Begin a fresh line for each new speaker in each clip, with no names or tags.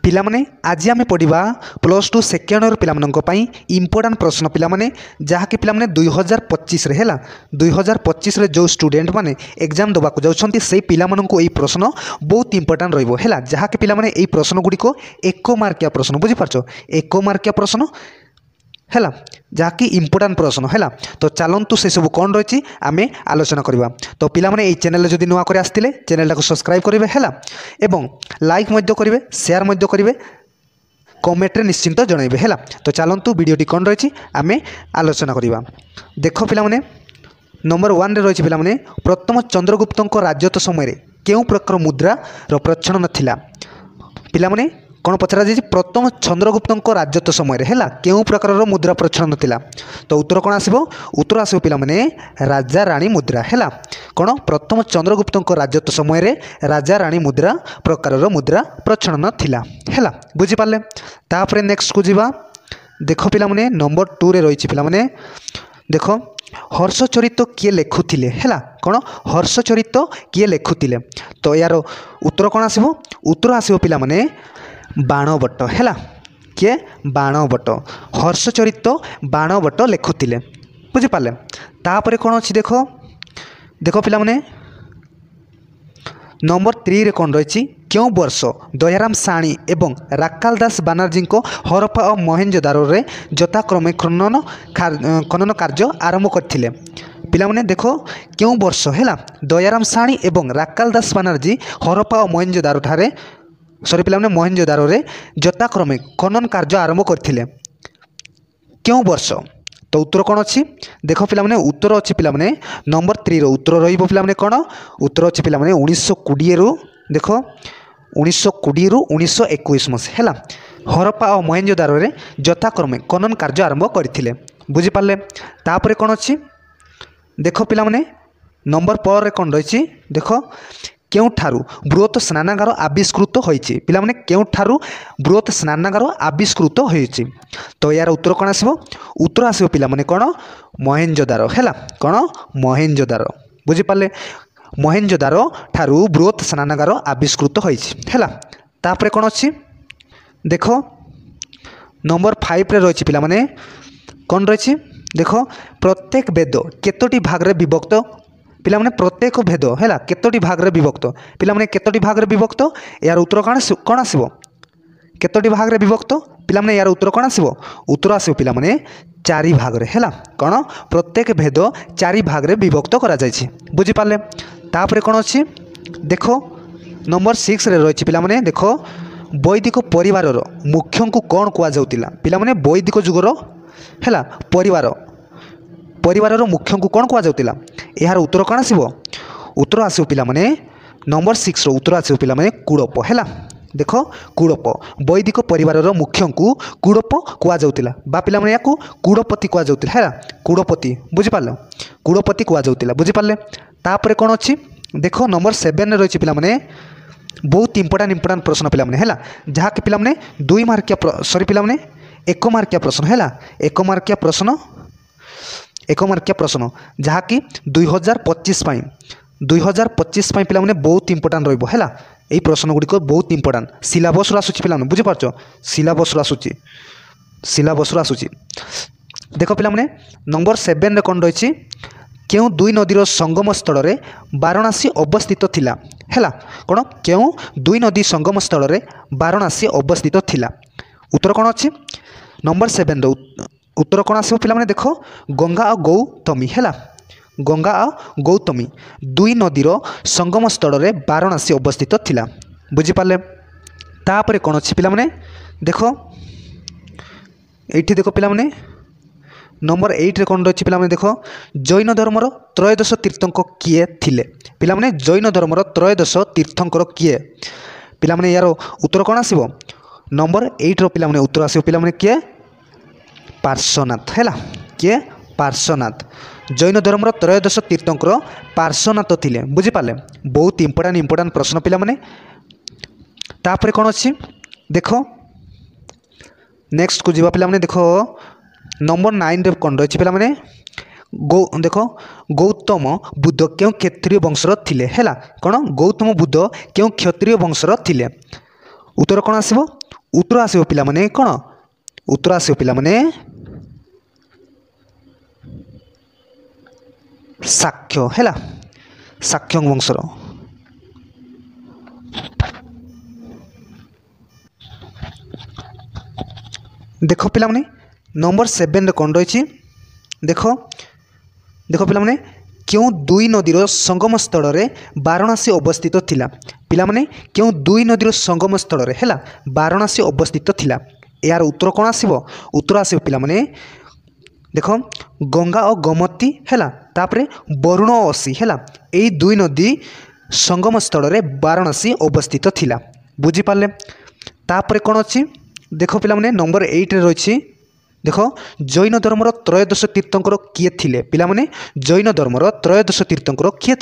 पिलामाने आज आम पढ़ा प्लस टू सेकेंड इयर पाई इंपोर्टां प्रश्न पिलामाने जहाँकि पिलामाने 2025 है 2025 जो स्टूडेंट माने एग्जाम देवाक जाउछंती से पिलामानंकु एई प्रश्न बहुत इंपोर्टां रहिबो हैला जहाँकि पिलामाने एई प्रश्न गुड़िक 1 मार्किया प्रश्न बुझीपारछ 1 मार्किया प्रश्न हैला जहाँकि इंपोर्टां प्रश्न हैला। तो चलतु से सब कौन रही आम आलोचना करवा। तो पिलामाने एई चैनल जदि नुआ करे आस्तिले चैनल को सब्सक्राइब करेंगे हैला एवं लाइक मध्य करेंगे शेयर मध्य करेंगे कमेंट रे निश्चिंत जनइबे हैला। तो चलतु वीडियोटी कौन रही आम आलोचना करवा। देख पिलामाने नंबर 1 रे रही पिलामाने प्रथम चंद्रगुप्त राजत्व समय केउ प्रकार मुद्रा प्रचलन थिला पिलामाने कौन पचरा जाए प्रथम चंद्रगुप्त राजत्व समय है केउ प्रकार मुद्रा प्रचलन थिला। तो उत्तर कौन आसो उत्तर आसो पिलामाने राजा राणी मुद्रा है कौन प्रथम चंद्रगुप्त राजत्व समय राजा राणी मुद्रा प्रकार मुद्रा प्रचलन थिला है बुझीपारे। तापर नेक्स्ट को जीवा देख पिलामाने नंबर 2 रे रही पिलामाने देख हर्षचरित किए लेखुले है कौन हर्षचरित किए लेखुले। तो यार उत्तर कौन आसो उत्तर आसो पिलामाने बाणभट्ट है किए बाणभट्ट हर्षचरित बाणभट्ट लेखुले बुझीपारे। तापर कौन अच्छी देख देख पिलामाने नंबर 3 रे कौन रही क्यों वर्ष दयाराम साणी एवं राकाल दास बानार्जी हरप्पा और मोहेंजोदारो रे यथाक्रमे खनन कार्य आरंभ करथिले पिलामाने देखो क्यों वर्ष है दयाराम साणी एवं राकाल दास बानार्जी हरप्पा और मोहेंजोदारो ठारे सॉरी पिलामाने मोहेंजोदारो रे यथाक्रमे खनन कार्य आरंभ करथिले क्यों वर्ष। तो उत्तर कौन अच्छी देख पिलामाने उत्तर अच्छी पिलामाने नंबर 3 रो उत्तर रहिबो पिलामाने कौन उत्तर अच्छी पिलामाने 1920 रु देख 1920 रु 1921 मसीहा है हरप्पा और मोहेंजोदारो रे यथाक्रमे खनन कार्य आरंभ करथिले बुझीपारे। तापर कौन अच्छी देख पिलामाने नंबर 4 रे कौन रही देख केउठारु बृहत स्नानागार आविष्कृत होइछि पिलामाने केउठारु बृहत स्नानागार आविष्कृत होइछि। तो यार उत्तर कौन आसो उत्तर आसो पिलामाने कौन मोहेंजोदारो है कौन मोहेंजोदारो बुझीपारे मोहेंजोदारो ठारू बृहत स्नानागार आविष्कृत होइछि है। तापर कौन अच्छी देख नंबर 5 रे रही पिलामाने कौन रही देख प्रत्येक वेद केतोटी भाग रे विभक्त पिलामाने प्रत्येक भेद है केतोटी भाग रे विभक्त पिलामाने केतोटी भाग रे विभक्त यार उत्तर कौन आसो केतोटी भाग रे विभक्त पिलामाने यार उत्तर कौन आसो उत्तर आसो पिलामाने 4 भाग रे है कौन प्रत्येक भेद 4 भाग रे विभक्त करा जायछि बुझीपारे। तापर कौन अच्छी देख नंबर 6 रे रही पिलामाने देख वैदिक परिवार मुख्य को कौन कुआ जाउतिला पिलामाने वैदिक जुगर है परिवार मुख्य को कौन कुआ जाउतिला यार उत्तर कौन आसो उत्तर आसो पिलामाने नंबर 6 रो उत्तर आसो पिलामाने कुड़प है देख कुड़प वैदिक परिवार मुख्य को कुड़प कुआ जाउतिला बा पिलामाने याकू कुड़पति कुआ जाउतिला है कुड़पति बुझीपारल कुड़पति कुआ जाउतिला बुझीपारले। तापर कौन अच्छी देख नंबर 7 रे रही पिलामाने बहुत इंपोर्टां प्रश्न पिलामाने है जहाँ कि पिलामाने 2 मार्किया सॉरी पिलामाने 1 मार्किया प्रश्न है 1 मार्किया प्रश्न 1 मार्किया प्रश्न जहाँकि 2025 पिलामाने बहुत इंपोर्टां रहिबो है यही प्रश्न गुड़िक बहुत इंपोर्टां सिलेबस आसूची पिलामाने बुझीपारछ सिलेबस आसूची देख पिलामाने नंबर 7 रे कौन रही क्यों 2 नदीर संगम स्थल रे वाराणसी अवस्थित थिला है कौन क्यों 2 नदी संगम स्थल रे वाराणसी अवस्थित थिला। उत्तर कौन अच्छी नंबर 7 रो उत्तर कौन आसो पिलामाने देख गंगा और गौतमी है गंगा और गौतमी 2 नदीर संगम स्थल रे वाराणसी अवस्थित थिला बुझीपारे। तापर कौन अच्छी पिलामाने देख एठी देख पिलामाने नंबर 8 रे कौन रही पिलामाने देख जैन धर्मर त्रयोदश तीर्थंकर किए थिले पिलामाने जैन धर्मर त्रयोदश तीर्थंकर किए पिलामाने यार उत्तर कौन आसो नंबर 8 रो पिलामाने उत्तर आसो पिलामाने किए पार्श्वनाथ है किए पार्श्वनाथ जैन धर्मर त्रयोदश तीर्थंकर पार्श्वनाथ थिले बुझीपारे बहुत इंपोर्टां प्रश्न पिलामाने। तापर कौन अच्छी देख नेक्स्ट को जीवा पिलामाने देख नंबर 9 रे कौन रही पिलामाने देख गौतम बुद्ध क्यों क्षत्रिय वंशर थिले है कौन गौतम बुद्ध क्यों क्षत्रिय वंशर थिले उत्तर कौन आसो उत्तर आसिबो पिला माने कोन उत्तर आसिबो पिला माने शाक्य हैला शाक्य वंशर। देख पिला माने नंबर 7 कौन रही देख देख पिला माने क्यों दुई नदीर संगम स्थल रे वाराणसी अवस्थित थिला पिला माने क्यों दुई नदीर संगम स्थल रे हैला वाराणसी अवस्थित थिला यार उत्तर कौन आसीबो उत्तर आसीबो पिला माने देख गंगा और गोमती हैला तापरे वरुण और असी हैला एई दुई नदी संगम स्थल रे वाराणसी अवस्थित थिला बुझी पारले। तापरे कौन अच्छी देख पिला माने नंबर 8 रे रही देख जैन धर्मर त्रयोदश तीर्थंकर किए थिले पिला माने जैन धर्मर त्रयोदश तीर्थंकर किए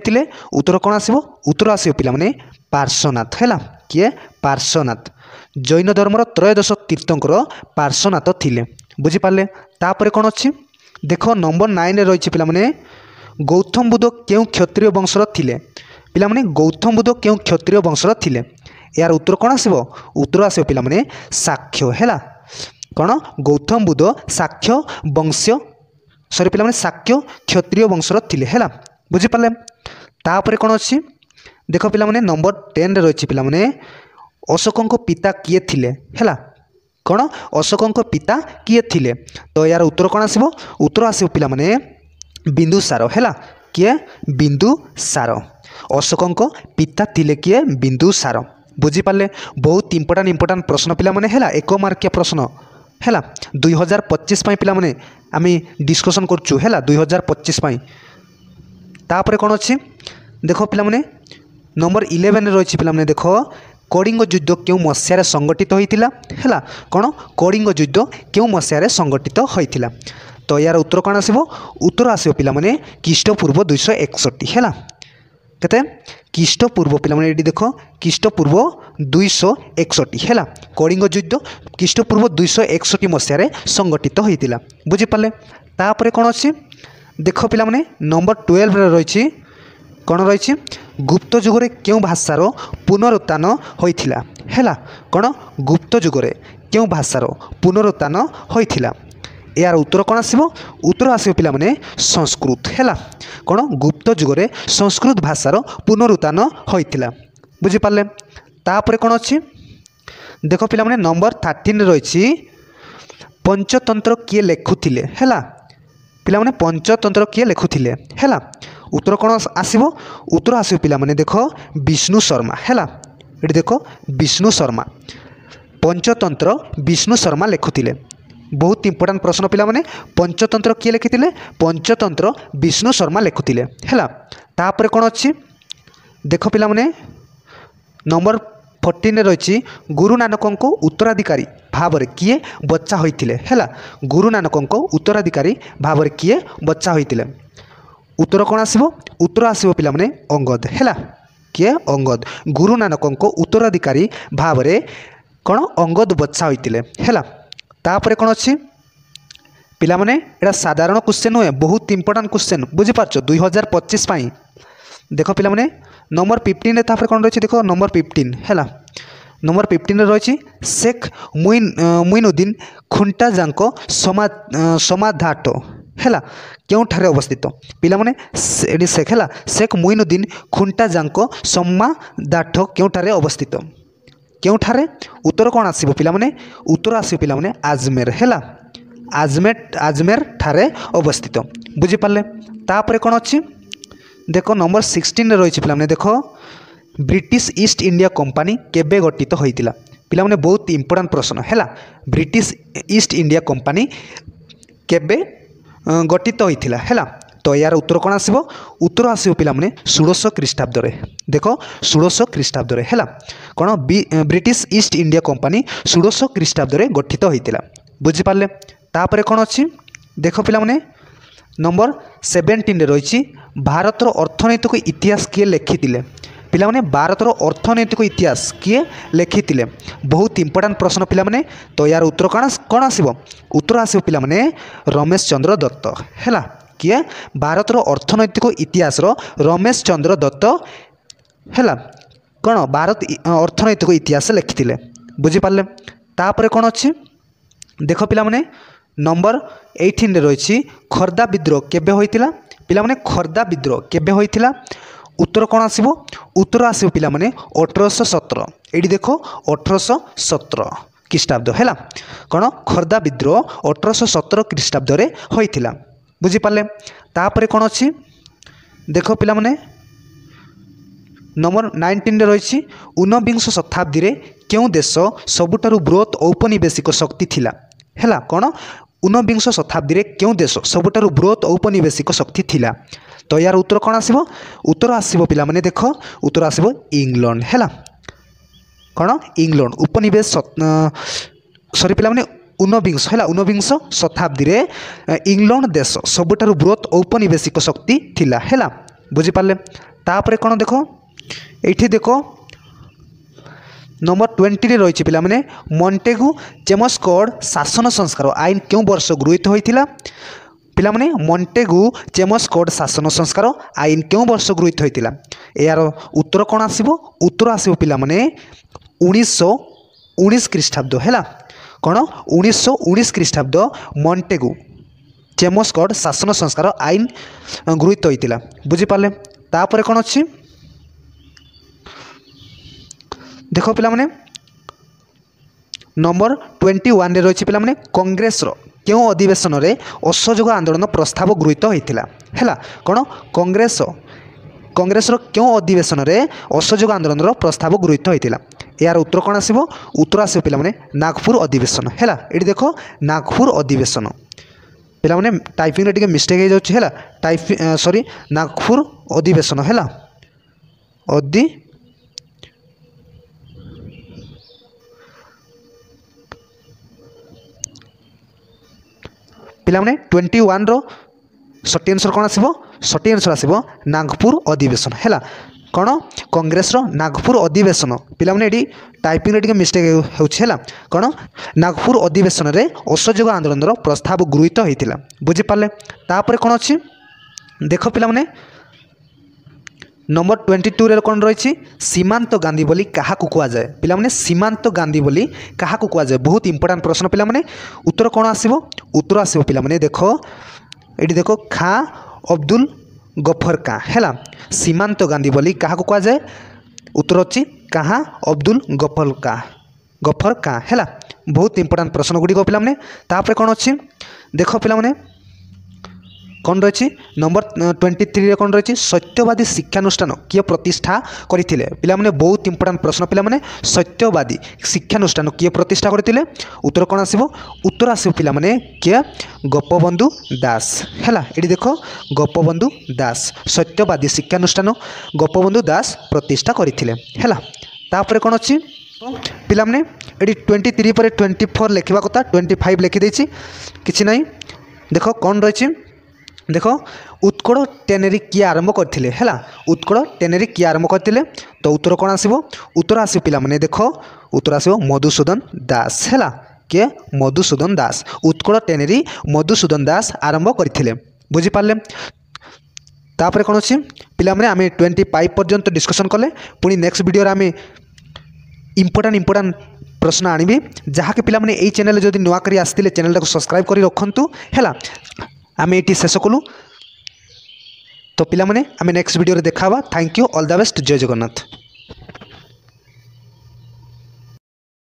थिले उत्तर कौन आसीबो उत्तर आसीबो पिला माने पार्श्वनाथ हैला किए पार्श्वनाथ जैन धर्मर त्रयोदश तीर्थंकर पार्श्वनाथ थिले बुझी पारले। तापरे कौन अच्छी देख नंबर 9 रे रही पिला माने गौतम बुद्ध क्यों क्षत्रिय वंशर थिले पिला माने गौतम बुद्ध क्यों क्षत्रिय वंशर थिले यार उत्तर कौन आसीबो उत्तर आसीबो पिला माने शाक्य हैला कौन गौतम बुद्ध शाक्य वंश्य सॉरी पिला माने शाक्य क्षत्रिय वंशर थिले हैला बुझी पारले। तापरे कौन अच्छी देख पिला माने नंबर 10 रे रही पिला माने अशोकंको पिता किए थिले हैला कौन अशोकंको पिता किए थिले तो यार उत्तर कौन आसीबो उत्तर आसीबो पिला माने बिंदुसार हैला किए बिंदुसार अशोकंको पिता थिले किए बिंदुसार बुझी पारले। बहुत इंपोर्टाट प्रश्न पिला माने हैला 1 मार्किया प्रश्न हैला 2025 पिला माने आमी डिस्कशन करचु हैला 2025 पाई। तापरे कौन अच्छी देख पिला माने नंबर 11 रे रही पिला माने देख कलिंग युद्ध क्यों मसीह संगठित होइतिला हैला कौन कलिंग युद्ध क्यों मसीह संगठित होइतिला तो यार उत्तर कौन आसीबो उत्तर आसीबो पिला माने ख्रीष्टपूर्व 261 हैला केते ख्रीष्टपूर्व पिला माने एडी देखो ख्रीष्टपूर्व 261 हैला कलिंग युद्ध ख्रीष्टपूर्व 261 मसीह संगठित होइतिला बुझी पारले। तापरे कौन अच्छी देख पिला माने नंबर 12 रे रही कौन रही गुप्त जुगरे क्यों भाषार पुनरुत्थान होइथिला हैला कौन गुप्त जुगरे क्यों भाषार पुनरुत्थान होइथिला यार उत्तर कौन आसीबो उत्तर आसीबो पिला माने संस्कृत हैला कौन गुप्त जुगरे संस्कृत भाषार पुनरुत्थान होइथिला बुझी पारले। तापरे कौन अच्छी देख पिला माने नंबर 13 रही पंचतंत्र किए लेखुथिले हैला पिला माने पंचतंत्र किए लेखुथिले हैला उत्तर कौन आसीबो उत्तर आसीबो पिला माने देख विष्णु शर्मा हैला एटी देख विष्णु शर्मा पंचतंत्र विष्णु शर्मा लेखुथिले बहुत इंपोर्टाट प्रश्न पिला माने पंचतंत्र किए लिखिथिले पंचतंत्र विष्णु शर्मा लेखुथिले हैला। तापरे कौन अच्छी देख पिला माने नंबर 14 रही गुरु नानक उत्तराधिकारी भाव में किए बच्चा होइतिले हैला गुरु नानक उत्तराधिकारी भाव में किए बच्चा होइतिले उत्तर कौन आसीबो उत्तर आसीबो पिला माने अंगद हैला किए अंगद गुरु नानक उत्तराधिकारी भाव में कौन अंगद बच्चा होइतिले हैला। तापरे कौन अच्छी पिला माने एटा साधारण क्वेश्चन हुए बहुत इंपोर्टाट क्वेश्चन बुझी पारछ 2025 पाई देख पिला माने नंबर 15 रे तापरे कौन रही देख नंबर 15 हैला नंबर 15 रही शेख मुइनुद्दीन खुंटा जांको समाधाट हैला क्यों ठारे अवस्थित पिला माने एडी शेख हैला शेख मुइनुद्दीन खुंटा जांको समाधाट क्यों ठारे अवस्थित क्यों ठारे उत्तर कौन आसीबो पिला माने उत्तर आसीबो पिला माने आजमेर हैला आजमेर ठारे अवस्थित बुझी पारले। तापरे कौन अच्छी देख नंबर 16 रही पिला माने देख ब्रिटिश ईस्ट इंडिया कंपनी केबे गठित होइतिला पिला माने बहुत इंपोर्टेंट प्रश्न हैला ब्रिटिश ईस्ट इंडिया कंपनी केबे गठित होइतिला हैला तो यार उत्तर कौन आसीबो उत्तर आसीबो पिला माने 1600 ख्रीष्टाब्द रे देख 1600 ख्रीष्टाब्द रे हैला कौन ब्रिटिश ईस्ट इंडिया कंपनी 1600 ख्रीष्टाब्द रे गठित होइतिला बुझी पारले। तापरे कौन अच्छी देख पिला माने नंबर 17 रे रही भारतर अर्थनैतिक इतिहास किए लिखिथिले पिला माने भारतर अर्थनैतिक इतिहास किए लिखिथिले बहुत इंपोर्टेंट प्रश्न पिला माने तो यार उत्तर कौन आसीबो उत्तर आसीबो पिला माने रमेश चंद्र दत्त हैला किए भारतर अर्थनैतिक इतिहास रमेश चंद्र दत्त हैला कौन भारत अर्थनैतिक इतिहास लिखिथिले बुझिपारे तापर कौन अच्छी देख पिलामाने नंबर 18 रही खर्दा विद्रोह केबे होइतिला पिलामाने खर्दा विद्रोह केबे होइतिला उत्तर कौन आसिबो उत्तर आसिबो पिलामाने 1817 एडी देखो 1817 ख्रीष्टाब्द है कौन खर्दा विद्रोह 1817 ख्रीष्टाब्द रे होइतिला बुझिपारे तापर कौन अच्छी देख पिलामाने नंबर 19 रही ऊनविंश शताब्दी रे क्यों देश सबुठारु बृहत औपनिवेशिक शक्ति थिला हैला कौन ऊनविंश शताब्दी रे क्यों देश सबुठारु बृहत औपनिवेशिक शक्ति थिला तो यार उत्तर कौन आसिबो उत्तर आसिबो पिला माने देख उत्तर आसिबो इंग्लैंड हैला कौन इंग्लैंड उपनिवेश सॉरी पिला माने ऊनविंश है ऊनविंश शताब्दी रे इंग्लैंड देश सबुठारु बृहत औपनिवेशिक शक्ति थिला हैला बुझिपारे तापर कौन देख ये देख नंबर 20 रे रही पिलामाने मॉन्टेगू चेम्स्फोर्ड शासन संस्कार आईन क्यों वर्ष गृहीत होइतिला पिलामाने मॉन्टेगू चेम्स्फोर्ड शासन संस्कार आईन क्यों वर्ष गृहीत होइतिला यार उत्तर कौन आसिबो उत्तर आसिबो पिलामाने 1919 ख्रीष्टाब्द हैला कौन 1919 ख्रीष्टाब्द मॉन्टेगू चेम्स्फोर्ड शासन संस्कार आईन गृहीत होइतिला बुझिपारे तापर कौन अच्छी देख पिलामाने नंबर 21 रे रही पिलामाने कांग्रेस क्यों अधिवेशन रे असहयोग आंदोलन प्रस्ताव गृहीत होइतिला हैला कौन कांग्रेस क्यों अधिवेशन रे असहयोग आंदोलन प्रस्ताव गृहीत होइतिला यार उत्तर कौन आसिबो उत्तर आसिबो पिलामाने नागपुर अधिवेशन हैला एठी देखो नागपुर अधिवेशन पिलामाने टाइपिंग रे टिके मिस्टेक हो जाउछि हैला टाइप सॉरी नागपुर अधिवेशन हैला पिलामाने 21 रो सटी आंसर कौन आसिबो सटी आंसर आसिबो नागपुर अधिवेशन हैला कौन कांग्रेस रो नागपुर अधिवेशन पिलामाने एडी टाइपिंग रे टिके मिस्टेक होउछि हैला कौन नागपुर अधिवेशन रे असहयोग आंदोलन रो प्रस्ताव गृहीत होइतिला बुझि पाले तापर कौन अछि देखो पिलामाने नंबर 22 रे कौन रही सीमांत गांधी बोली क्या कुआ जाए पिलामाने सीमांत गांधी बोली क्या कुआ जाए बहुत इंपोर्टेंट प्रश्न पिलामाने उत्तर कौन आसिबो उत्तर आसिबो पिलामाने देखो एडी देखो खां अब्दुल गफर खां हैला सीमांत गांधी बोली क्या कुआ जाए उत्तर अच्छी कहाँ अब्दुल गफर खां हैला बहुत इंपोर्टेंट प्रश्न गुड़ी पिलामाने तापर कौन अच्छी देखो पिलामाने कौन रही नंबर 23 रे कौन रही सत्यवादी शिक्षानुष्ठान किए प्रतिष्ठा करथिले पिलामाने बहुत इंपोर्टेंट प्रश्न पिलामाने सत्यवादी शिक्षानुष्ठान किए प्रतिष्ठा करथिले उत्तर कौन आसिबो उत्तर आसिबो पिलामाने किए गोपबंधु दास हैला एडी देखो गोपबंधु दास सत्यवादी शिक्षानुष्ठान गोपबंधु दास प्रतिष्ठा करथिले हैला तापर कौन अछि पिलामाने एडी 23 पर 24 लिखिबा कथा 25 लिखि देछि किछि नाही देखो कौन रही देख उत्कल टेनेरी किए आरंभ करथिले हैला उत्कल टेनेरी किए आरंभ करथिले तो उत्तर कौन आसिबो उत्तर आसिबो पिलामाने देखो उत्तर आसिबो मधुसूदन दास हैला के मधुसूदन दास उत्कल टेनेरी मधुसूदन दास आरंभ करथिले बुझि पारले तापर कौन अछि पिलामाने आमे 25 पर्यंत डिस्कशन कले पुनी नेक्स्ट वीडियो रे आमे इंपोर्टेंट प्रश्न आनिबी जहाँ के पिलामाने एई चैनल जदि नुआ करी आस्तिले चैनल को सब्सक्राइब करी रखंतु हैला आमे एटी शेष कलु तो पिलामाने आमे नेक्स्ट वीडियो रे देखावा thank you all the best जय जगन्नाथ।